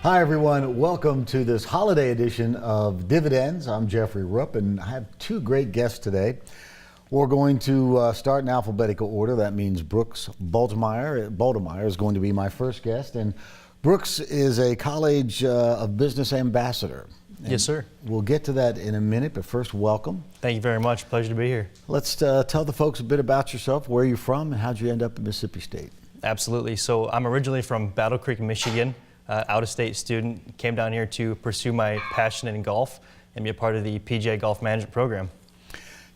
Hi everyone, welcome to this holiday edition of Dividends. I'm Jeffrey Rupp and I have two great guests today. We're going to start in alphabetical order. That means Brooks Bultemeier. Bultemeier is going to be my first guest, and Brooks is a College of Business ambassador. And yes, sir. We'll get to that in a minute, but first, welcome. Thank you very much. Pleasure to be here. Let's tell the folks a bit about yourself, where you're from, and how'd you end up in Mississippi State? Absolutely. So I'm originally from Battle Creek, Michigan. Out-of-state student, came down here to pursue my passion in golf and be a part of the PGA Golf Management Program.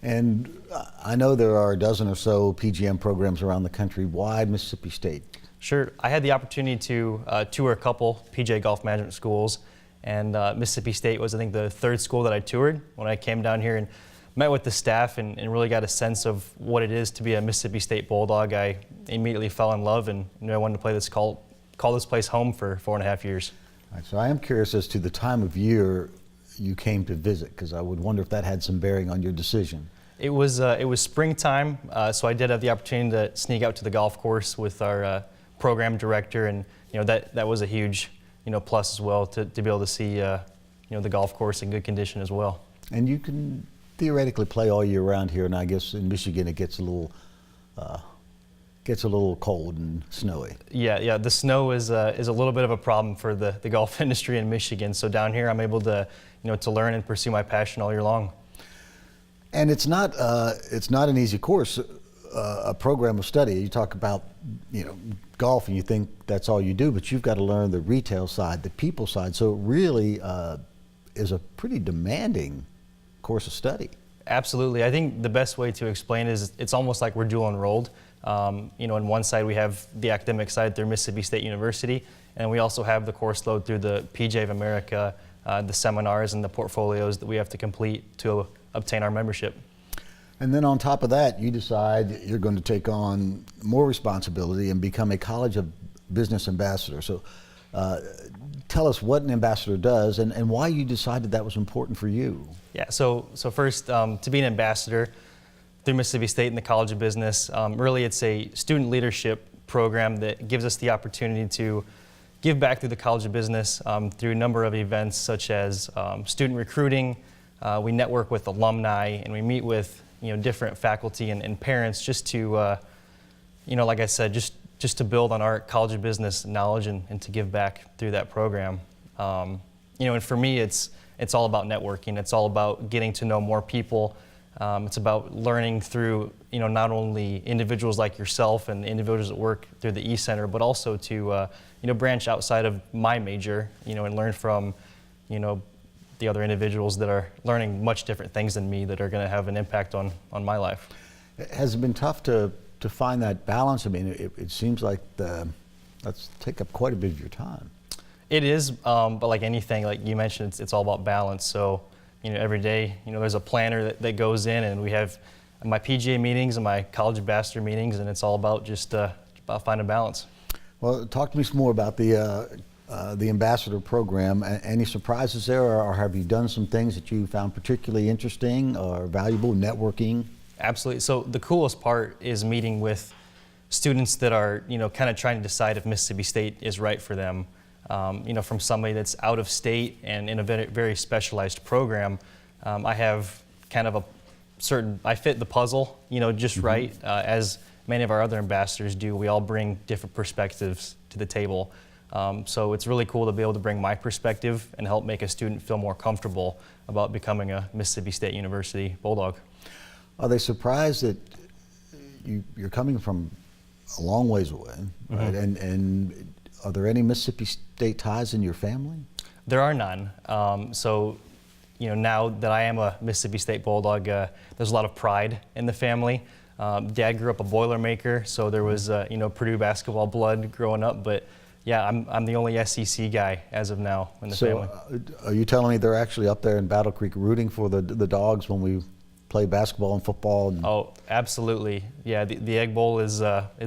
And I know there are a dozen or so PGM programs around the country. Why Mississippi State? Sure. I had the opportunity to tour a couple PGA Golf Management schools, and Mississippi State was, I think, the third school that I toured when I came down here and met with the staff and really got a sense of what it is to be a Mississippi State Bulldog. I immediately fell in love and knew I wanted to play this call this place home for 4.5 years. All right, so I am curious as to the time of year you came to visit, because I would wonder if that had some bearing on your decision. It was springtime, so I did have the opportunity to sneak out to the golf course with our program director, and that was a huge plus as well to be able to see the golf course in good condition as well. And you can theoretically play all year round here, and I guess in Michigan it gets a little cold and snowy. Yeah. The snow is a little bit of a problem for the golf industry in Michigan. So down here, I'm able to to learn and pursue my passion all year long. And it's not an easy course, a program of study. You talk about golf, and you think that's all you do, but you've got to learn the retail side, the people side. So it really is a pretty demanding course of study. Absolutely. I think the best way to explain it is it's almost like we're dual enrolled. On one side we have the academic side through Mississippi State University, and we also have the course load through the PGA of America, the seminars and the portfolios that we have to complete to obtain our membership. And then on top of that, you decide you're going to take on more responsibility and become a College of Business ambassador. So tell us what an ambassador does and why you decided that was important for you. Yeah, so first, to be an ambassador through Mississippi State and the College of Business, really it's a student leadership program that gives us the opportunity to give back through the College of Business through a number of events such as student recruiting. We network with alumni, and we meet with different faculty and parents just to, like I said, just to build on our College of Business knowledge and to give back through that program. And for me, it's all about networking. It's all about getting to know more people. It's about learning through, not only individuals like yourself and individuals that work through the E-Center, but also to, branch outside of my major, and learn from, the other individuals that are learning much different things than me that are going to have an impact on my life. Has it been tough to find that balance? I mean, it seems like that's take up quite a bit of your time. It is, but like anything, like you mentioned, it's all about balance. So, every day, there's a planner that goes in, and we have my PGA meetings and my College ambassador meetings, and it's all about just about finding balance. Well, talk to me some more about the ambassador program. Any surprises there, or have you done some things that you found particularly interesting or valuable, networking? Absolutely. So the coolest part is meeting with students that are, kind of trying to decide if Mississippi State is right for them. From somebody that's out of state and in a very, very specialized program. I have kind of I fit the puzzle, just right, as many of our other ambassadors do. We all bring different perspectives to the table. So it's really cool to be able to bring my perspective and help make a student feel more comfortable about becoming a Mississippi State University Bulldog. Are they surprised that you're coming from a long ways away, right? And are there any Mississippi State ties in your family? There are none. So, now that I am a Mississippi State Bulldog, there's a lot of pride in the family. Dad grew up a Boilermaker, so there was, Purdue basketball blood growing up. But yeah, I'm the only SEC guy as of now in the family. Are you telling me they're actually up there in Battle Creek rooting for the dogs when we play basketball and football? Oh, absolutely. Yeah, the Egg Bowl is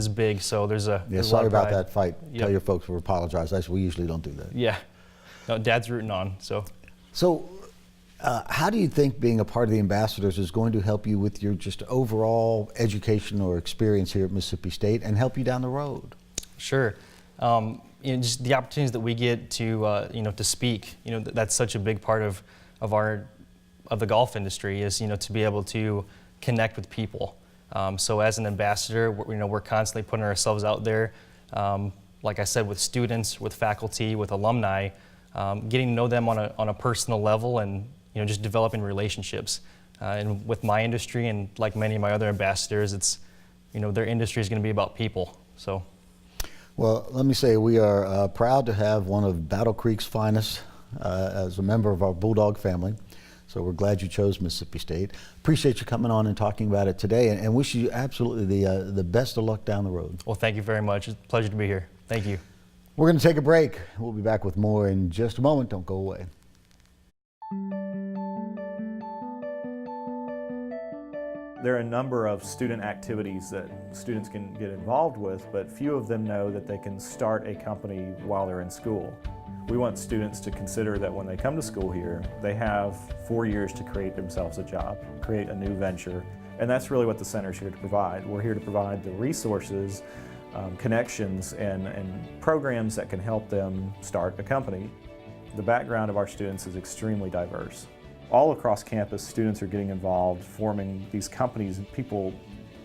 big, so there's a yeah. There's Sorry a lot of about pride. that fight. Yep. Tell your folks we apologize. We usually don't do that. Yeah, no, Dad's rooting on. So, how do you think being a part of the ambassadors is going to help you with your just overall education or experience here at Mississippi State and help you down the road? Sure. just the opportunities that we get to to speak. That's such a big part of the golf industry is to be able to connect with people. So as an ambassador, we're constantly putting ourselves out there. Like I said, with students, with faculty, with alumni, getting to know them on a personal level, and just developing relationships. And with my industry, and like many of my other ambassadors, it's their industry is going to be about people. So. Well, let me say we are proud to have one of Battle Creek's finest as a member of our Bulldog family. So we're glad you chose Mississippi State. Appreciate you coming on and talking about it today, and wish you absolutely the best of luck down the road. Well, thank you very much. It's a pleasure to be here. Thank you. We're going to take a break. We'll be back with more in just a moment. Don't go away. There are a number of student activities that students can get involved with, but few of them know that they can start a company while they're in school. We want students to consider that when they come to school here, they have 4 years to create themselves a job, create a new venture, and that's really what the center is here to provide. We're here to provide the resources, connections, and programs that can help them start a company. The background of our students is extremely diverse. All across campus, students are getting involved, forming these companies, and people,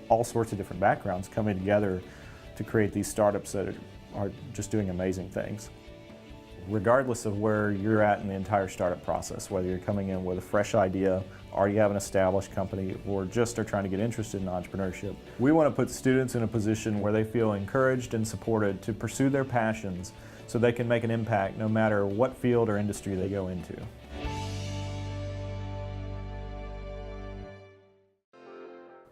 all sorts of different backgrounds, coming together to create these startups that are just doing amazing things. Regardless of where you're at in the entire startup process, whether you're coming in with a fresh idea, already have an established company, or just are trying to get interested in entrepreneurship, we want to put students in a position where they feel encouraged and supported to pursue their passions so they can make an impact no matter what field or industry they go into.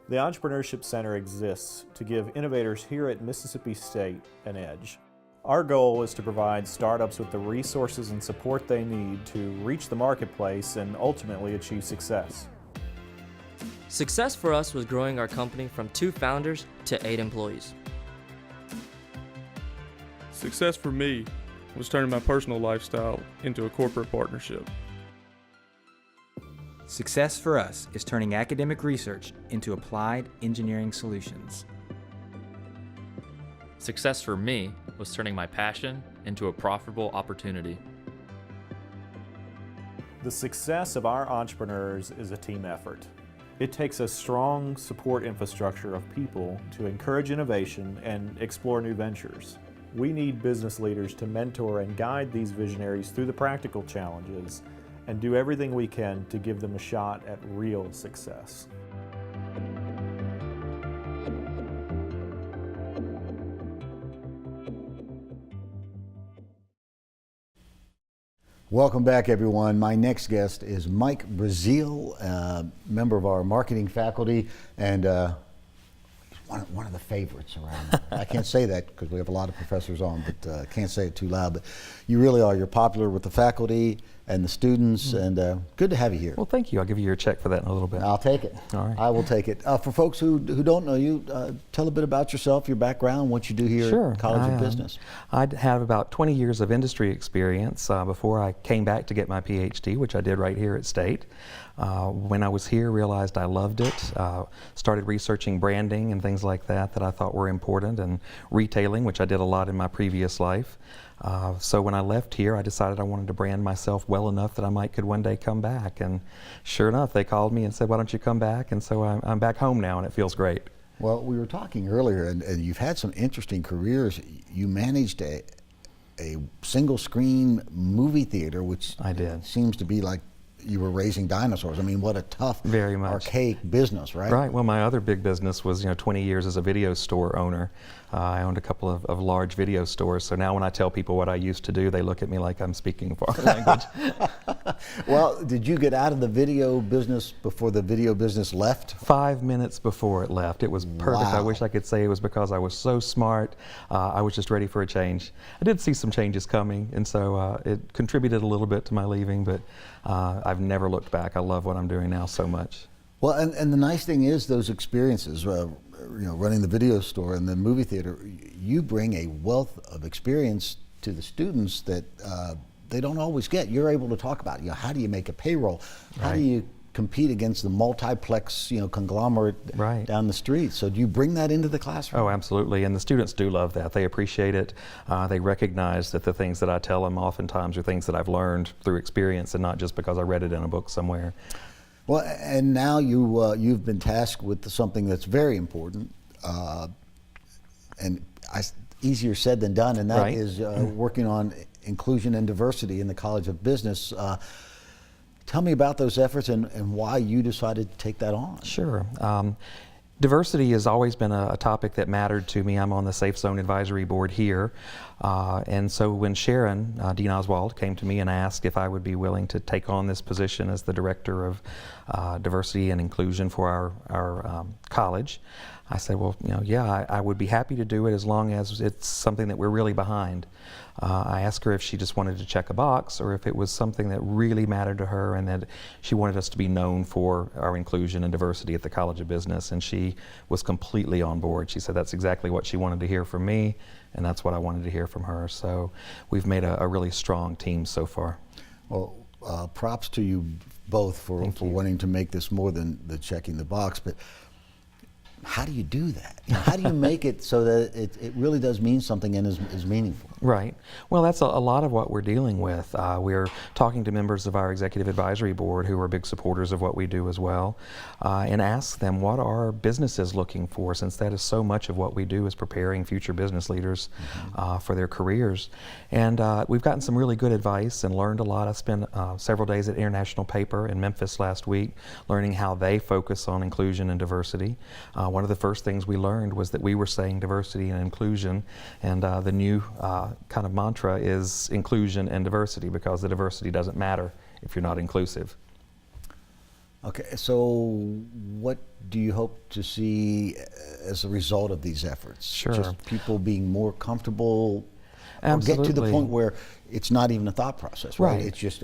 The Entrepreneurship Center exists to give innovators here at Mississippi State an edge. Our goal is to provide startups with the resources and support they need to reach the marketplace and ultimately achieve success. Success for us was growing our company from 2 founders to 8 employees. Success for me was turning my personal lifestyle into a corporate partnership. Success for us is turning academic research into applied engineering solutions. Success for me was turning my passion into a profitable opportunity. The success of our entrepreneurs is a team effort. It takes a strong support infrastructure of people to encourage innovation and explore new ventures. We need business leaders to mentor and guide these visionaries through the practical challenges and do everything we can to give them a shot at real success. Welcome back, everyone. My next guest is Mike Brazil, member of our marketing faculty, and one of the favorites around. I can't say that because we have a lot of professors on, but can't say it too loud. But you really are. You're popular with the faculty and the students, and good to have you here. Well, thank you. I'll give you your check for that in a little bit. I'll take it. All right. I will take it. For folks who don't know you, tell a bit about yourself, your background, what you do here at College of Business. I have about 20 years of industry experience before I came back to get my PhD, which I did right here at State. When I was here, realized I loved it, started researching branding and things like that I thought were important, and retailing, which I did a lot in my previous life. So when I left here, I decided I wanted to brand myself well enough that I could one day come back. And sure enough, they called me and said, why don't you come back? And so I'm back home now, and it feels great. Well, we were talking earlier, and you've had some interesting careers. You managed a single screen movie theater, which I did. Seems to be like you were raising dinosaurs. I mean, what a tough, very much archaic business, right? Right. Well, my other big business was 20 years as a video store owner. I owned a couple of large video stores. So now when I tell people what I used to do, they look at me like I'm speaking a foreign language. Well, did you get out of the video business before the video business left? 5 minutes before it left. It was perfect. Wow. I wish I could say it was because I was so smart. I was just ready for a change. I did see some changes coming, and so it contributed a little bit to my leaving, but I've never looked back. I love what I'm doing now so much. Well, and the nice thing is those experiences, running the video store and the movie theater, you bring a wealth of experience to the students that they don't always get. You're able to talk about, how do you make a payroll? How do you compete against the multiplex, conglomerate Right. down the street. So do you bring that into the classroom? Oh, absolutely. And the students do love that. They appreciate it. They recognize that the things that I tell them oftentimes are things that I've learned through experience and not just because I read it in a book somewhere. Well, and now you've been tasked with something that's very important, and easier said than done, and that Right. is working on inclusion and diversity in the College of Business. Tell me about those efforts and why you decided to take that on. Sure. Diversity has always been a topic that mattered to me. I'm on the Safe Zone Advisory Board here. And so when Sharon, Dean Oswald, came to me and asked if I would be willing to take on this position as the Director of Diversity and Inclusion for our college, I said, well, yeah, I would be happy to do it as long as it's something that we're really behind. I asked her if she just wanted to check a box or if it was something that really mattered to her and that she wanted us to be known for our inclusion and diversity at the College of Business, and she was completely on board. She said that's exactly what she wanted to hear from me, and that's what I wanted to hear from her. So we've made a really strong team so far. Well, props to you both for wanting to make this more than the checking the box, but how do you do that? How do you make it so that it really does mean something and is meaningful? Right. Well, that's a lot of what we're dealing with. We're talking to members of our Executive Advisory Board who are big supporters of what we do as well, and ask them what are businesses looking for, since that is so much of what we do is preparing future business leaders for their careers. And we've gotten some really good advice and learned a lot. I spent several days at International Paper in Memphis last week learning how they focus on inclusion and diversity. One of the first things we learned was that we were saying diversity and inclusion, and the new kind of mantra is inclusion and diversity, because the diversity doesn't matter if you're not inclusive. Okay, so what do you hope to see as a result of these efforts? Sure. Just people being more comfortable, Absolutely. or get to the point where it's not even a thought process, right? Right. It's just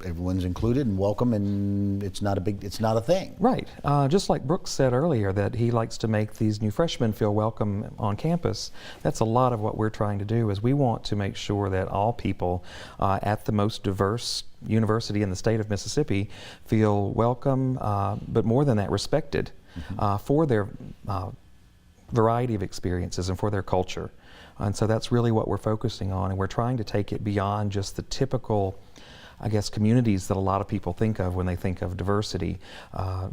everyone's included and welcome, and it's not a thing. Right. Just like Brooks said earlier, that he likes to make these new freshmen feel welcome on campus. That's a lot of what we're trying to do. Is we want to make sure that all people at the most diverse university in the state of Mississippi feel welcome, but more than that, respected for their variety of experiences and for their culture. And so that's really what we're focusing on, and we're trying to take it beyond just the typical, I guess, communities that a lot of people think of when they think of diversity.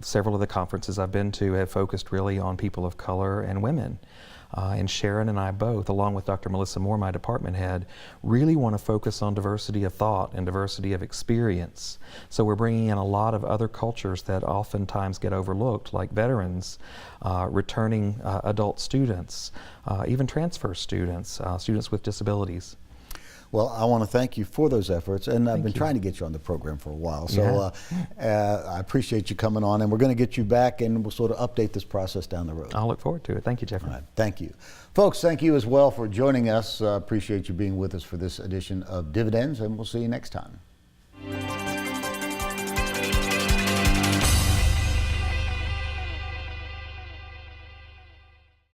Several of the conferences I've been to have focused really on people of color and women. And Sharon and I both, along with Dr. Melissa Moore, my department head, really want to focus on diversity of thought and diversity of experience. So we're bringing in a lot of other cultures that oftentimes get overlooked, like veterans, returning adult students, even transfer students, students with disabilities. Well, I want to thank you for those efforts, and I've been you. trying to get you on the program for a while, so I appreciate you coming on, and we're going to get you back, and we'll sort of update this process down the road. I'll look forward to it. Thank you, Jeffrey. All right, thank you. Folks, thank you as well for joining us. Appreciate you being with us for this edition of Dividends, and we'll see you next time.